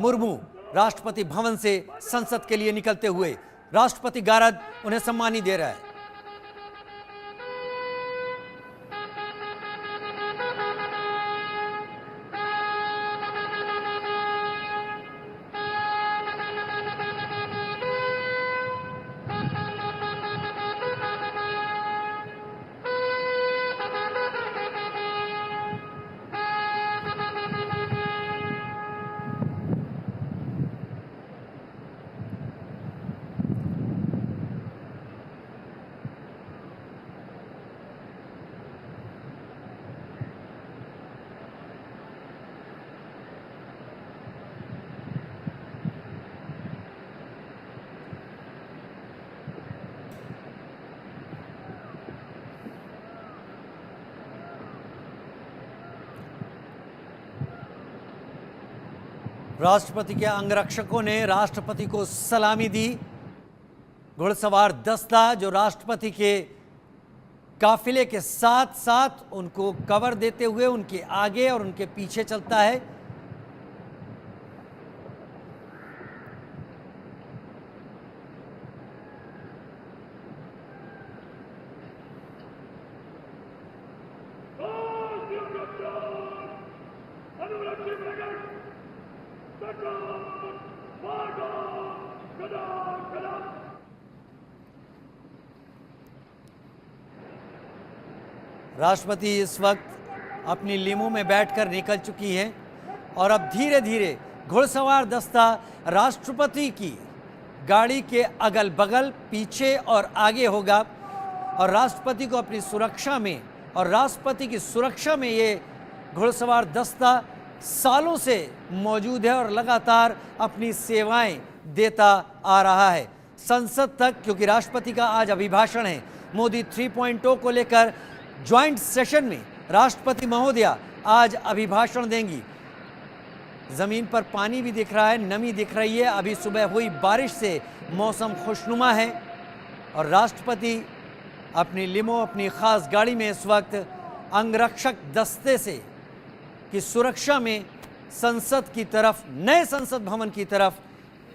मुर्मू राष्ट्रपति भवन से संसद के लिए निकलते हुए। राष्ट्रपति गारद उन्हें सम्मानी दे रहा है। राष्ट्रपति के अंगरक्षकों ने राष्ट्रपति को सलामी दी। घुड़सवार दस्ता जो राष्ट्रपति के काफिले के साथ साथ उनको कवर देते हुए उनके आगे और उनके पीछे चलता है। राष्ट्रपति इस वक्त अपनी लिमो में बैठकर निकल चुकी हैं और अब धीरे धीरे घुड़सवार दस्ता राष्ट्रपति की गाड़ी के अगल बगल, पीछे और आगे होगा और राष्ट्रपति को अपनी सुरक्षा में और राष्ट्रपति की सुरक्षा में ये घुड़सवार दस्ता सालों से मौजूद है और लगातार अपनी सेवाएं देता आ रहा है संसद तक, क्योंकि राष्ट्रपति का आज अभिभाषण है। मोदी 3.0 को लेकर ज्वाइंट सेशन में राष्ट्रपति महोदया आज अभिभाषण देंगी। जमीन पर पानी भी दिख रहा है, नमी दिख रही है। अभी सुबह हुई बारिश से मौसम खुशनुमा है और राष्ट्रपति अपनी लिमो, अपनी खास गाड़ी में इस वक्त अंगरक्षक दस्ते से की सुरक्षा में संसद की तरफ, नए संसद भवन की तरफ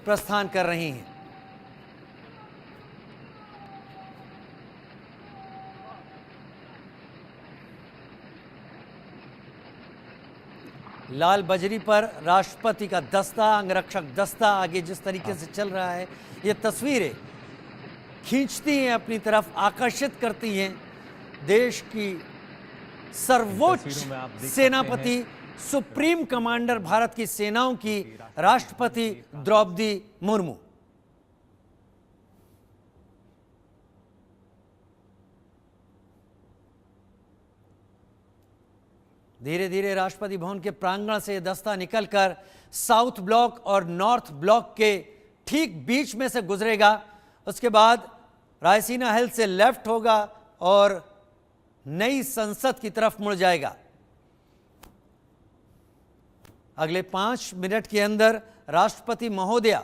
प्रस्थान कर रही हैं। लाल बजरी पर राष्ट्रपति का दस्ता, अंगरक्षक दस्ता आगे जिस तरीके से चल रहा है, ये तस्वीरें खींचती हैं अपनी तरफ, आकर्षित करती हैं। देश की सर्वोच्च सेनापति, सुप्रीम कमांडर भारत की सेनाओं की राष्ट्रपति द्रौपदी मुर्मू। धीरे धीरे राष्ट्रपति भवन के प्रांगण से दस्ता निकलकर साउथ ब्लॉक और नॉर्थ ब्लॉक के ठीक बीच में से गुजरेगा। उसके बाद रायसीना हिल से लेफ्ट होगा और नई संसद की तरफ मुड़ जाएगा। अगले 5 मिनट के अंदर राष्ट्रपति महोदया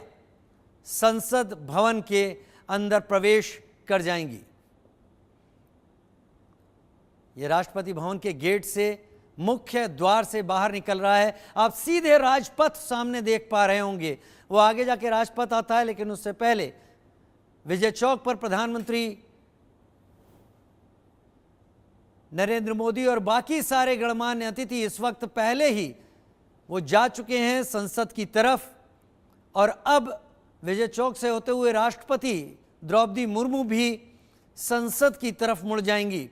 संसद भवन के अंदर प्रवेश कर जाएंगी। यह राष्ट्रपति भवन के गेट से, मुख्य द्वार से बाहर निकल रहा है। आप सीधे राजपथ सामने देख पा रहे होंगे। वो आगे जाके राजपथ आता है, लेकिन उससे पहले विजय चौक पर प्रधानमंत्री नरेंद्र मोदी और बाकी सारे गणमान्य अतिथि इस वक्त पहले ही वो जा चुके हैं संसद की तरफ और अब विजय चौक से होते हुए राष्ट्रपति द्रौपदी मुर्मू भी संसद की तरफ मुड़ जाएंगी।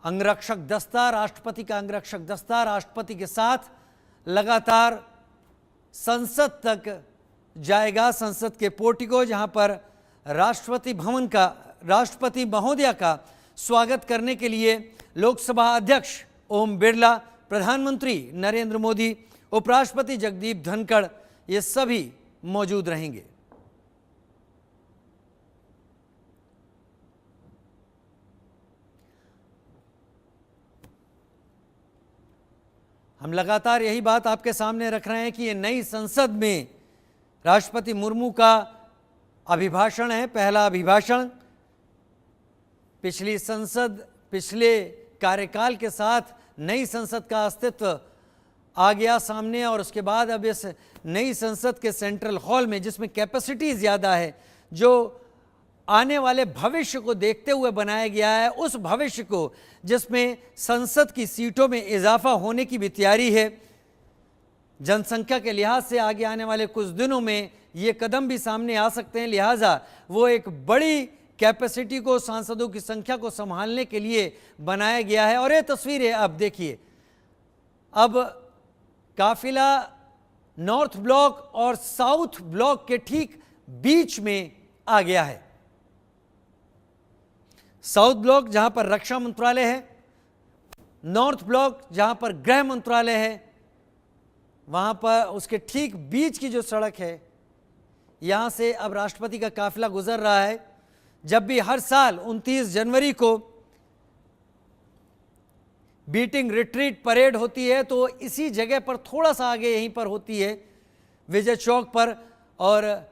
अंगरक्षक दस्ता, राष्ट्रपति का अंगरक्षक दस्ता राष्ट्रपति के साथ लगातार संसद तक जाएगा। संसद के पोर्टिको, जहां पर राष्ट्रपति भवन का, राष्ट्रपति महोदया का स्वागत करने के लिए लोकसभा अध्यक्ष ओम बिरला, प्रधानमंत्री नरेंद्र मोदी, उपराष्ट्रपति जगदीप धनखड़, ये सभी मौजूद रहेंगे। हम लगातार यही बात आपके सामने रख रहे हैं कि ये नई संसद में राष्ट्रपति मुर्मू का अभिभाषण है, पहला अभिभाषण। पिछली संसद, पिछले कार्यकाल के साथ नई संसद का अस्तित्व आ गया सामने। और उसके बाद अब इस नई संसद के सेंट्रल हॉल में, जिसमें कैपेसिटी ज़्यादा है, जो आने वाले भविष्य को देखते हुए बनाया गया है, उस भविष्य को जिसमें संसद की सीटों में इजाफा होने की भी तैयारी है, जनसंख्या के लिहाज से आगे आने वाले कुछ दिनों में ये कदम भी सामने आ सकते हैं। लिहाजा वो एक बड़ी कैपेसिटी को, सांसदों की संख्या को संभालने के लिए बनाया गया है। और ये तस्वीरें अब देखिए, अब काफिला नॉर्थ ब्लॉक और साउथ ब्लॉक के ठीक बीच में आ गया है। साउथ ब्लॉक जहां पर रक्षा मंत्रालय है, नॉर्थ ब्लॉक जहां पर गृह मंत्रालय है, वहां पर उसके ठीक बीच की जो सड़क है, यहां से अब राष्ट्रपति का काफिला गुजर रहा है। जब भी हर साल 29 जनवरी को बीटिंग रिट्रीट परेड होती है, तो इसी जगह पर थोड़ा सा आगे यहीं पर होती है, विजय चौक पर, और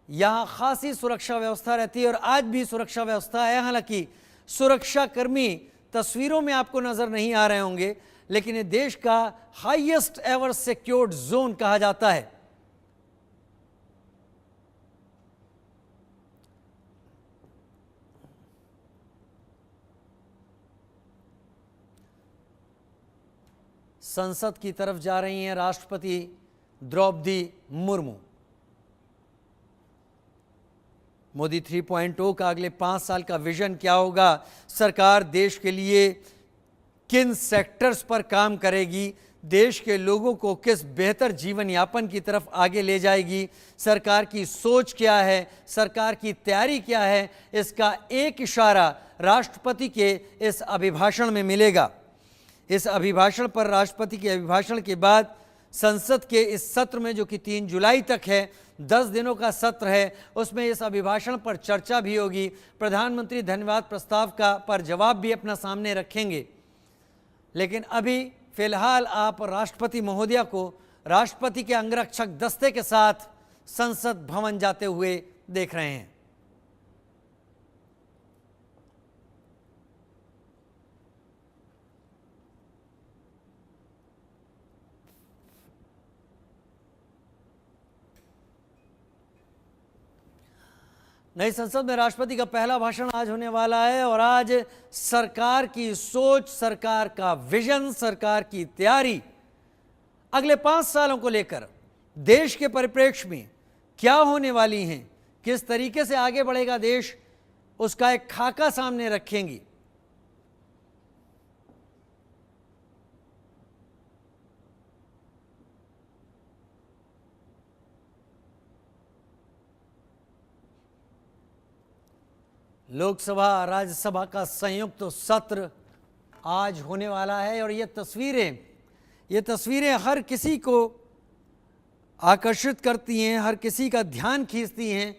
यहाँ खासी सुरक्षा व्यवस्था रहती है। और आज भी सुरक्षा व्यवस्था है। हालांकि सुरक्षाकर्मी तस्वीरों में आपको नजर नहीं आ रहे होंगे, लेकिन ये देश का हाईएस्ट एवर सिक्योर्ड जोन कहा जाता है। संसद की तरफ जा रही हैं राष्ट्रपति द्रौपदी मुर्मू। मोदी 3.0 का अगले 5 साल का विजन क्या होगा, सरकार देश के लिए किन सेक्टर्स पर काम करेगी, देश के लोगों को किस बेहतर जीवन यापन की तरफ आगे ले जाएगी, सरकार की सोच क्या है, सरकार की तैयारी क्या है, इसका एक इशारा राष्ट्रपति के इस अभिभाषण में मिलेगा। इस अभिभाषण पर, राष्ट्रपति के अभिभाषण के बाद संसद के इस सत्र में, जो कि 3 जुलाई तक है, 10 दिनों का सत्र है, उसमें इस अभिभाषण पर चर्चा भी होगी। प्रधानमंत्री धन्यवाद प्रस्ताव का पर जवाब भी अपना सामने रखेंगे। लेकिन अभी फिलहाल आप राष्ट्रपति महोदया को राष्ट्रपति के अंगरक्षक दस्ते के साथ संसद भवन जाते हुए देख रहे हैं। नई संसद में राष्ट्रपति का पहला भाषण आज होने वाला है। और आज सरकार की सोच, सरकार का विजन, सरकार की तैयारी, अगले 5 सालों को लेकर देश के परिप्रेक्ष्य में क्या होने वाली हैं, किस तरीके से आगे बढ़ेगा देश, उसका एक खाका सामने रखेंगी। लोकसभा राज्यसभा का संयुक्त सत्र आज होने वाला है। और ये तस्वीरें हर किसी को आकर्षित करती हैं, हर किसी का ध्यान खींचती हैं।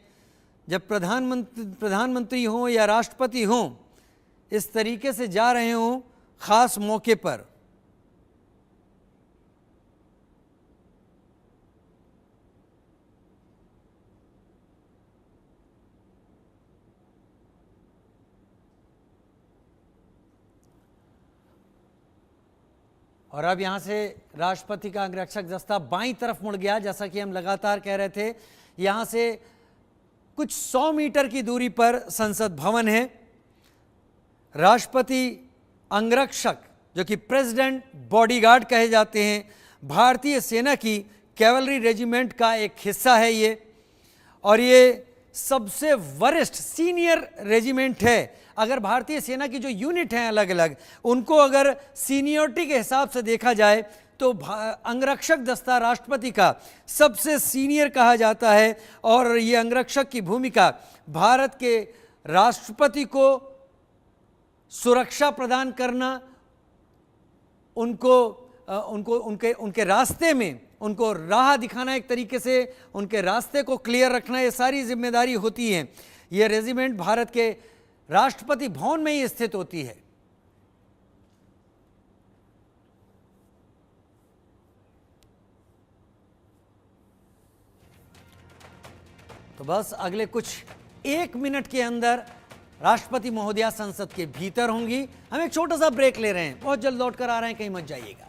जब प्रधानमंत्री हों या राष्ट्रपति हों, इस तरीके से जा रहे हों खास मौके पर। और अब यहाँ से राष्ट्रपति का अंगरक्षक दस्ता बाईं तरफ मुड़ गया, जैसा कि हम लगातार कह रहे थे। यहाँ से कुछ 100 मीटर की दूरी पर संसद भवन है। राष्ट्रपति अंगरक्षक, जो कि प्रेसिडेंट बॉडीगार्ड कहे जाते हैं, भारतीय सेना की कैवलरी रेजिमेंट का एक हिस्सा है ये। और ये सबसे वरिष्ठ सीनियर रेजिमेंट है। अगर भारतीय सेना की जो यूनिट हैं अलग अलग, उनको अगर सीनियरिटी के हिसाब से देखा जाए तो अंगरक्षक दस्ता राष्ट्रपति का सबसे सीनियर कहा जाता है। और ये अंगरक्षक की भूमिका भारत के राष्ट्रपति को सुरक्षा प्रदान करना, उनके रास्ते में उनको राह दिखाना, एक तरीके से उनके रास्ते को क्लियर रखना, ये सारी जिम्मेदारी होती है। ये रेजिमेंट भारत के राष्ट्रपति भवन में ही स्थित होती है। तो बस अगले कुछ 1 मिनट के अंदर राष्ट्रपति महोदया संसद के भीतर होंगी। हम एक छोटा सा ब्रेक ले रहे हैं, बहुत जल्द लौट कर आ रहे हैं, कहीं मत जाइएगा।